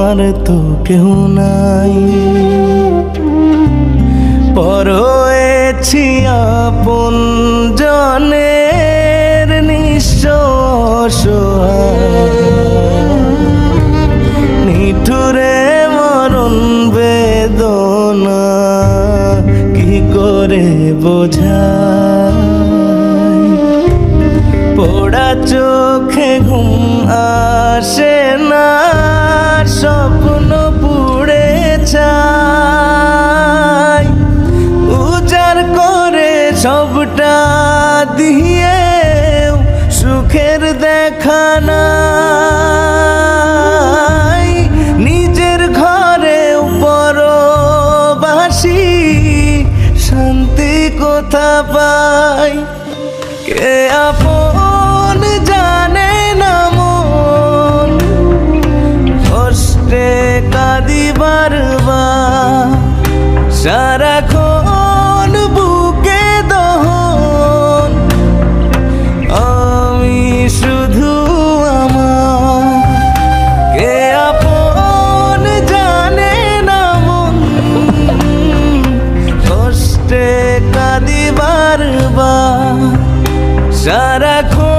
আমার তো কেউ নাই, পর হয়েছি আপন জনের নিঃস্ব অসহায়। নিঠুরে মরণ বেদনা কি করে বোঝাই, পোড়া চোখে ঘুম আসে না, স্বপ্ন পুড়ে ছাই। উজাড় করে সবটা দিয়ে সুখের দেখা নাই, নিজের ঘরে পরবাসী শান্তি কোথা পাই। কে আপন জানে না মন, কষ্টে কাঁদিবার বার, সারাক্ষণ বুকে দহন। আমি শুধু আমার, কে আপন জানে না মন, কষ্টে কাঁদিবার বার, সারাক্ষণ